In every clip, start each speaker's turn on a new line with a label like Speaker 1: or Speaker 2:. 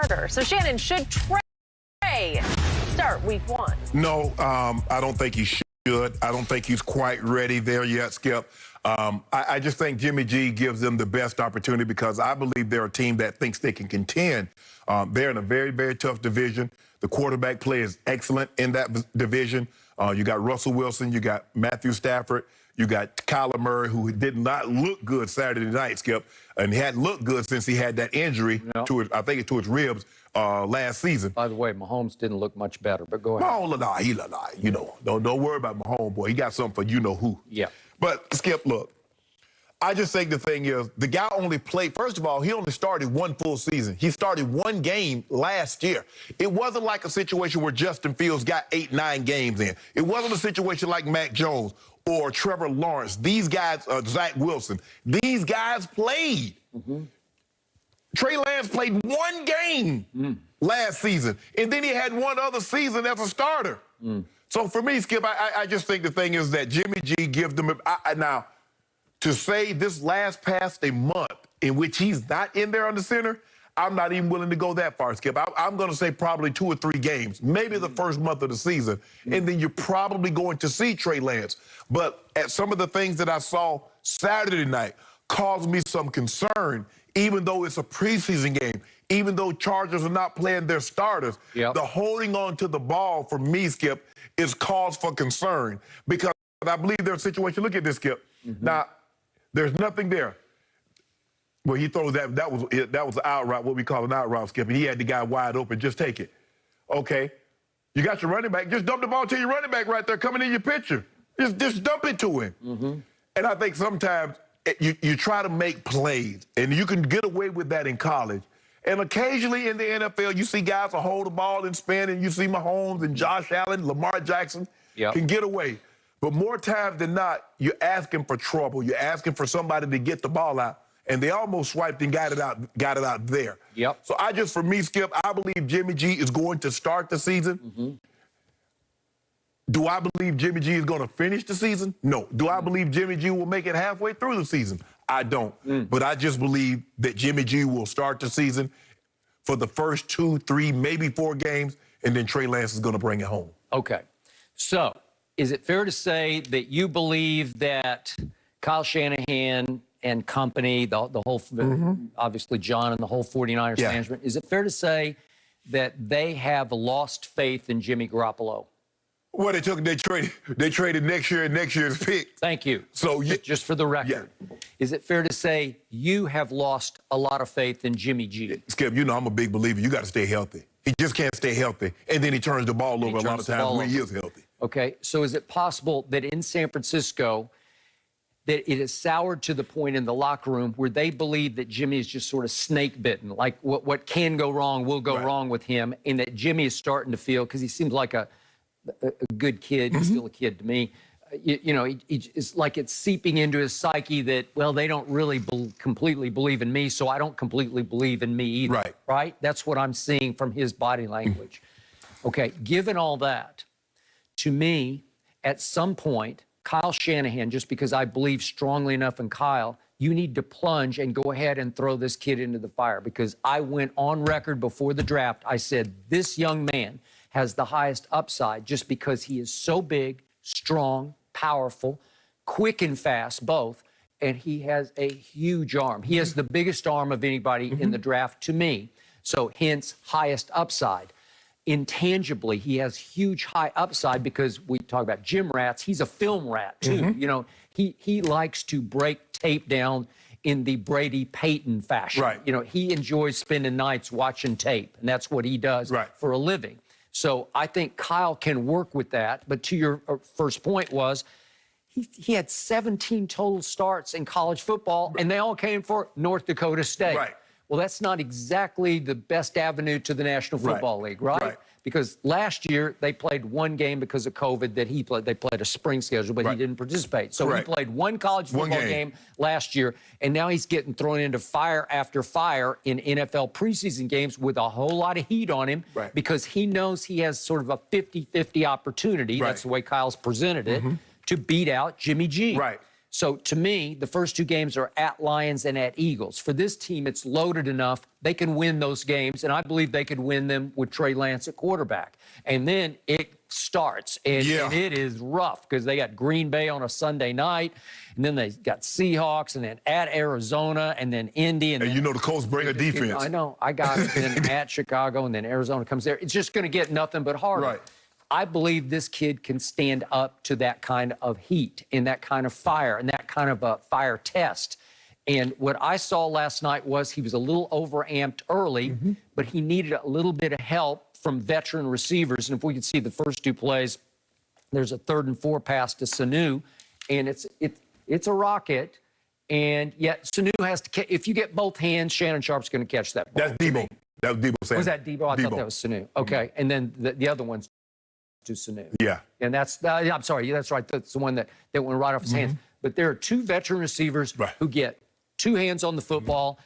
Speaker 1: starter. So, Shannon, should Trey start week 1?
Speaker 2: No, I don't think he should. I don't think he's quite ready there yet, Skip. I just think Jimmy G gives them the best opportunity because I believe they're a team that thinks they can contend. They're in a very, very tough division. The quarterback play is excellent in that division. You got Russell Wilson, you got Matthew Stafford, you got Kyler Murray, who did not look good Saturday night, Skip, and he hadn't looked good since he had that injury to his, I think, to his ribs last season.
Speaker 3: By the way, Mahomes didn't look much better, but go ahead.
Speaker 2: Mahomes, he look like, you know, don't worry about Mahomes, boy. He got something for you know who.
Speaker 3: Yeah.
Speaker 2: But, Skip, look, I just think the thing is, the guy only played, first of all, he only started one full season. He started one game last year. It wasn't like a situation where Justin Fields got 8, 9 games in. It wasn't a situation like Mac Jones or Trevor Lawrence. These guys, Zach Wilson, these guys played. Trey Lance played one game last season, and then he had one other season as a starter. So for me, Skip, I just think the thing is that Jimmy G gives them, now, to say this last past a month in which he's not in there on the center, I'm not even willing to go that far, Skip. I'm going to say probably 2 or 3 games, maybe the first month of the season, and then you're probably going to see Trey Lance. But at some of the things that I saw Saturday night caused me some concern, even though it's a preseason game, even though Chargers are not playing their starters, the holding on to the ball for me, Skip, is cause for concern because I believe there's a situation. Look at this, Skip. Now, there's nothing there. Well, he throws that was an out route, what we call an out route, Skip, and he had the guy wide open. Just take it. Okay. You got your running back. Just dump the ball to your running back right there coming in your picture. Just dump it to him. And I think sometimes you try to make plays, and you can get away with that in college. And occasionally in the NFL, you see guys will hold the ball and spin, and you see Mahomes and Josh Allen, Lamar Jackson can get away. But more times than not, you're asking for trouble. You're asking for somebody to get the ball out, and they almost swiped and got it out there. So for me, Skip, I believe Jimmy G is going to start the season. Do I believe Jimmy G is going to finish the season? No. Do I believe Jimmy G will make it halfway through the season? I don't. But I just believe that Jimmy G will start the season for the first 2, 3, maybe 4 games, and then Trey Lance is going to bring it home.
Speaker 3: Okay. So, is it fair to say that you believe that Kyle Shanahan and company, the whole, obviously John and the whole 49ers management, is it fair to say that they have lost faith in Jimmy Garoppolo?
Speaker 2: Well, they traded next year and next year's pick.
Speaker 3: Thank you.
Speaker 2: So
Speaker 3: just for the record, is it fair to say you have lost a lot of faith in Jimmy G?
Speaker 2: Skip, you know I'm a big believer. You got to stay healthy. He just can't stay healthy, and then he turns the ball over a lot of times when he is healthy.
Speaker 3: Okay, so is it possible that in San Francisco that it is soured to the point in the locker room where they believe that Jimmy is just sort of snake bitten, like what can go wrong will go wrong with him, and that Jimmy is starting to feel, because he seems like a good kid, he's still a kid to me, you know, it's like it's seeping into his psyche that, well, they don't really completely believe in me, so I don't completely believe in me either. Right? That's what I'm seeing from his body language. Okay, given all that, to me, at some point, Kyle Shanahan, just because I believe strongly enough in Kyle, you need to plunge and go ahead and throw this kid into the fire, because I went on record before the draft. I said, this young man has the highest upside just because he is so big, strong, powerful, quick and fast, both, and he has a huge arm. He has the biggest arm of anybody in the draft to me, so hence highest upside. Intangibly, he has huge high upside because we talk about gym rats. He's a film rat too. You know, he likes to break tape down in the Brady Payton fashion. You know, he enjoys spending nights watching tape, and that's what he does for a living. So I think Kyle can work with that. But to your first point was, he had 17 total starts in college football, and they all came for North Dakota State. Well, that's not exactly the best avenue to the National Football League, right? Because last year they played one game because of COVID that he played. They played a spring schedule, but he didn't participate. So he played one college football game last year, and now he's getting thrown into fire after fire in NFL preseason games with a whole lot of heat on him because he knows he has sort of a 50-50 opportunity. That's the way Kyle's presented it, to beat out Jimmy G. So to me, the first two games are at Lions and at Eagles. For this team, it's loaded enough. They can win those games, and I believe they could win them with Trey Lance at quarterback. And then it starts, and it is rough because they got Green Bay on a Sunday night, and then they got Seahawks, and then at Arizona, and then Indy. And then,
Speaker 2: you know the Colts bring a defense.
Speaker 3: I know. I got it. And then at Chicago, and then Arizona comes there. It's just going to get nothing but harder.
Speaker 2: Right.
Speaker 3: I believe this kid can stand up to that kind of heat and that kind of fire and that kind of a fire test. And what I saw last night was he was a little overamped early, but he needed a little bit of help from veteran receivers. And if we could see the first two plays, there's a 3rd and 4 pass to Sanu, and it's a rocket. And yet Sanu has to, if you get both hands, Shannon Sharp's going to catch that ball.
Speaker 2: That's Debo. That was Debo saying.
Speaker 3: Was that Debo? I thought that was Sanu. Okay. And then the other one's to Sanu.
Speaker 2: Yeah.
Speaker 3: And that's, I'm sorry, that's right. That's the one that went right off his hands. But there are two veteran receivers who get two hands on the football,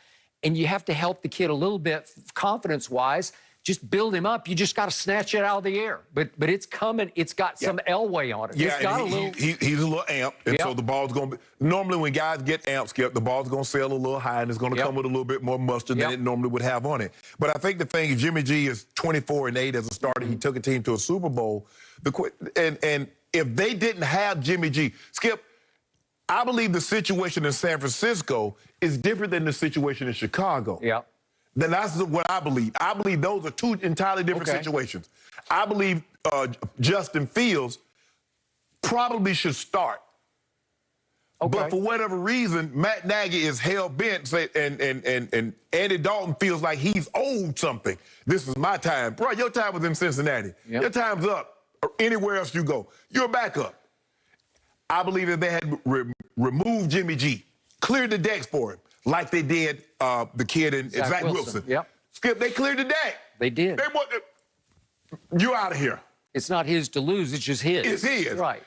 Speaker 3: and you have to help the kid a little bit confidence-wise. Just build him up. You just got to snatch it out of the air. But it's coming. It's got some Elway on it.
Speaker 2: Yeah,
Speaker 3: it's got
Speaker 2: he's a little amped, and so the ball's going to be... Normally when guys get amped, Skip, the ball's going to sail a little high, and it's going to come with a little bit more mustard than it normally would have on it. But I think the thing is Jimmy G is 24-8 as a starter. He took a team to a Super Bowl. And if they didn't have Jimmy G... Skip, I believe the situation in San Francisco is different than the situation in Chicago.
Speaker 3: Yeah.
Speaker 2: Then that's what I believe. I believe those are two entirely different situations. I believe Justin Fields probably should start. But for whatever reason, Matt Nagy is hell-bent, and Andy Dalton feels like he's owed something. This is my time. Bro, your time was in Cincinnati. Your time's up. Or anywhere else you go. You're back up. I believe if they had removed Jimmy G, cleared the decks for him, like they did the kid in Zach Wilson.
Speaker 3: Yep.
Speaker 2: Skip, they cleared the deck.
Speaker 3: They did.
Speaker 2: You out of here.
Speaker 3: It's not his to lose. It's just his.
Speaker 2: It's his.
Speaker 3: Right.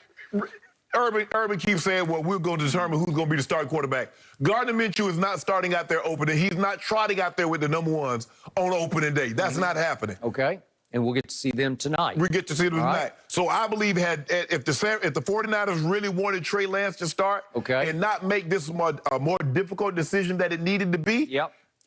Speaker 2: Urban keeps saying, well, we're going to determine who's going to be the starting quarterback. Gardner Minshew is not starting out there opening. He's not trotting out there with the number ones on opening day. That's not happening.
Speaker 3: Okay. And we'll get to see them tonight.
Speaker 2: We get to see them tonight. So I believe if the 49ers really wanted Trey Lance to start and not make this a more difficult decision that it needed to be,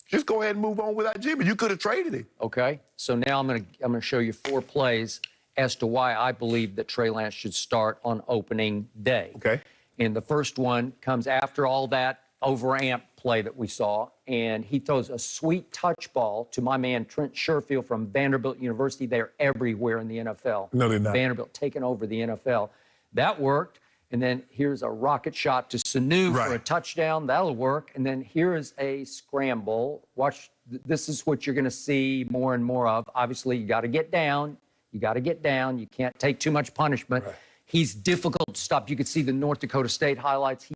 Speaker 2: just go ahead and move on without Jimmy. You could have traded him.
Speaker 3: Okay. So now I'm gonna show you 4 plays as to why I believe that Trey Lance should start on opening day.
Speaker 2: Okay.
Speaker 3: And the first one comes after all that overamped play that we saw, and he throws a sweet touch ball to my man Trent Sherfield from Vanderbilt University. They're everywhere in the NFL.
Speaker 2: No, they're not.
Speaker 3: Vanderbilt taking over the NFL. That worked. And then here's a rocket shot to Sanu for a touchdown. That'll work. And then here is a scramble. Watch. This is what you're going to see more and more of. Obviously, you got to get down. You got to get down. You can't take too much punishment. He's difficult to stop. You could see the North Dakota State highlights.